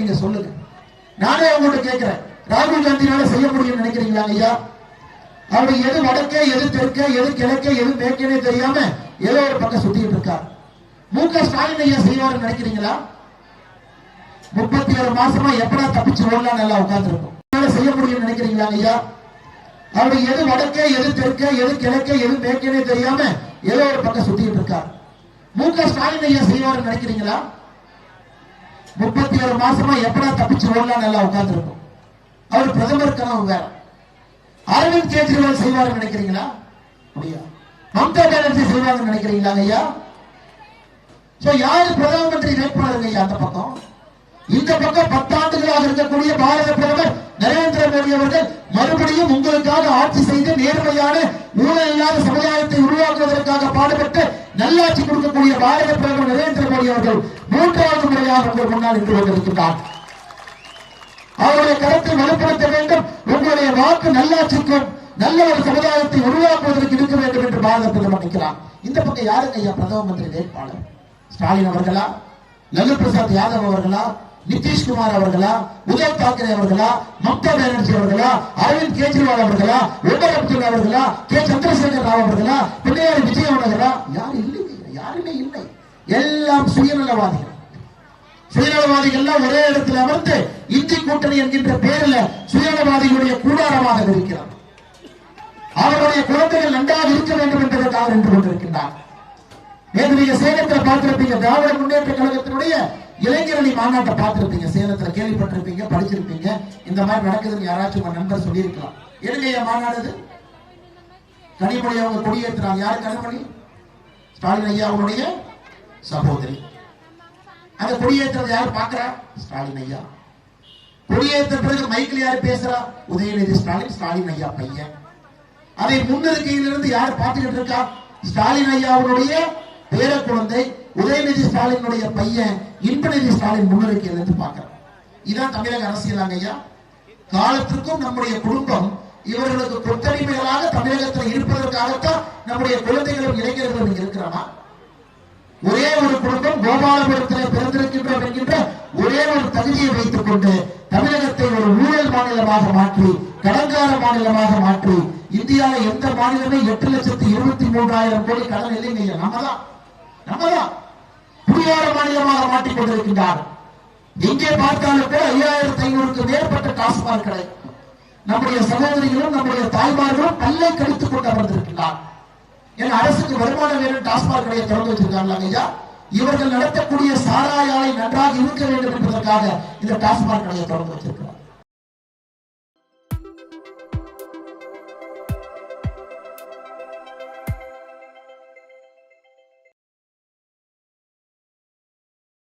நீங்க சொல்லுங்க. நானே உங்கள்கிட்ட கேட்கிறேன், ராகுல் காந்தினால செய்ய முடியும்னு நினைக்கிறீங்களா ஐயா? அவர் எது வடக்கே, எது தெற்கே, எது கிழக்கே, எது மேற்கே தெரியாம ஏதோ ஒரு பக்கம் சுத்திட்டு இருக்கார். மு.க. ஸ்டாலின் ஐயா செய்வார் நினைக்கிறீங்களா? 37 மாசமா எப்படா தப்பிச்சு ஓடலாம் நல்லா உட்கார்ந்து இருக்கும். செய்ய முடியும் நினைக்கிறீங்களா ஐயா? அவர் எது வடக்கே, எது தெற்கே, எது கிழக்கே, எது மேற்கே தெரியாம ஏதோ ஒரு பக்கம் சுத்திட்டு இருக்கார். மு.க. ஸ்டாலின் ஐயா செய்வார் நினைக்கிறீங்களா? 37 மாசமா எப்படா தப்பிச்சு ஓடலாம் நல்லா உட்கார்ந்து இருக்கும். அவர் பிரதமர் கனவு வேற. அரவிந்த் கெஜ்ரிவால் செய்வார் நினைக்கிறீங்களா? முடியாது. மம்தா பானர்ஜி செய்வாங்க நினைக்கிறீங்களா ஐயா? யாரு பிரதம மந்திரி வேட்பாளர் ஐயா? அந்த பக்கம். இந்த பக்கம் 10 ஆண்டுகளாக இருக்கக்கூடிய பாரத பிரதமர் நரேந்திர மோடி அவர்கள் மறுபடியும் உங்களுக்காக ஆட்சி செய்து நேர்மையான ஊழல் இல்லாத சமுதாயத்தை உருவாக்குவதற்காக பாடுபட்டு நல்லாட்சி கொடுக்கக்கூடிய பாரத பிரதமர் நரேந்திர மோடி அவர்கள் 3வது முறையாக உங்கள் முன்னால் நின்று கொண்டிருக்கிறார். அவருடைய கருத்தை வலுப்படுத்த வேண்டும். உங்களுடைய வாக்கு நல்லாட்சிக்கும் நல்ல ஒரு சமுதாயத்தை உருவாக்குவதற்கு இருக்க வேண்டும் என்று பாரத பிரதமர் நிற்கிறார். இந்த பக்கம் யாருங்க ஐயா பிரதம மந்திரி வேட்பாளர்? ஸ்டாலின் அவர்களா, லல்லு பிரசாத் யாதவ் அவர்களா, நிதிஷ்குமார் அவர்களா, உத்தவ் தாக்கரே அவர்களா, மம்தா பானர்ஜி அவர்களா, அரவிந்த் கெஜ்ரிவால் அவர்களா, உமர் அப்துல்லா அவர்களா, கே. சந்திரசேகர் ராவ் அவர்களா, பிள்ளையார் விஜயன் அவர்களா? யாரும் இல்லைங்க, யாருமே இல்லை. எல்லாம் சுயநலவாதிகள். சுயநலவாதிகள் ஒரே இடத்தில் அமர்ந்து இந்தி கூட்டணி என்கின்ற பேரில் சுயநலவாதிகளுடைய கூடாரமாக இருக்கிறார். அவருடைய குழந்தைகள் நன்றாக இருக்க வேண்டும் என்பதற்காக நின்று கொண்டிருக்கின்றார். நேற்று நீங்க சேலத்தில் பார்த்திருப்பீங்க, திராவிட முன்னேற்ற கழகத்தினுடைய இளைஞரணி மாநாட்டை பார்த்திருப்பீங்க. சேலத்தில் கேள்விப்பட்டிருப்பீங்க, படிச்சிருப்பீங்க. இந்த மாதிரி நடக்குதுன்னு யாராச்சும் உங்க நண்பர் சொல்லியிருக்கலாம். எதுங்க மாநாடு? கனிமொழி அவங்க கொடியேற்றுறாங்க. யாரு கனிமொழி? ஸ்டாலின் ஐயா அவருடைய சகோதரி. அந்த கொடியேற்றது யாரு பாக்குறா? ஸ்டாலின் ஐயா. கொடியேற்ற பிறகு மைக்கில் யாரு பேசுறா? உதயநிதி ஸ்டாலின், ஸ்டாலின் ஐயா பையன். அதை முன்னிருக்கையிலிருந்து யார் பார்த்துக்கிட்டு இருக்கா? ஸ்டாலின் ஐயா அவருடைய பேர குழந்தை உதயநிதி ஸ்டாலினுடைய பையன் இன்பநிதி ஸ்டாலின் முன்னிருக்கையிலிருந்து பார்க்கிறார். இதான் தமிழக அரசியல் ஐயா. காலத்திற்கும் நம்முடைய குடும்பம் இவர்களுக்கு கொத்தடிமைகளாக தமிழகத்தில் இருப்பதற்காகத்தான் நம்முடைய குழந்தைகளும் இளைஞர்களும் இருக்கிறாமா? ஒரே ஒரு குடும்பம் கோபாலபுரத்தில் பிறந்திருக்கின்றோம் என்கின்ற ஒரே ஒரு தகுதியை வைத்துக் கொண்டு தமிழகத்தை ஒரு ஊழல் மாநிலமாக மாற்றி, கடன்கார மாநிலமாக மாற்றி, இந்தியாவில் எந்த மாநிலமே 8,23,000 கோடி கடன் இல்லைங்க. நம்மதான் குடியார மாநிலமாக மாற்றிக் கொண்டிருக்கின்றார். எங்கே பார்த்தாலும் கூட 5,500க்கு மேற்பட்ட டாஸ்மாக் கடை. நம்முடைய சகோதரிகளும் நம்முடைய தாய்மார்களும் பல்லை கடித்துக் கொண்டு அமர்ந்திருக்கிறார். ஏன்னா அரசுக்கு வருமானம் வேறு, டாஸ்மாக் கடையை திறந்து வச்சிருக்காங்களா ஐயா? இவர்கள் நடத்தக்கூடிய சாராய ஆலை நன்றாக இருக்க வேண்டும் என்பதற்காக இந்த டாஸ்மாக் கடையை திறந்து வச்சிருக்கிறார்.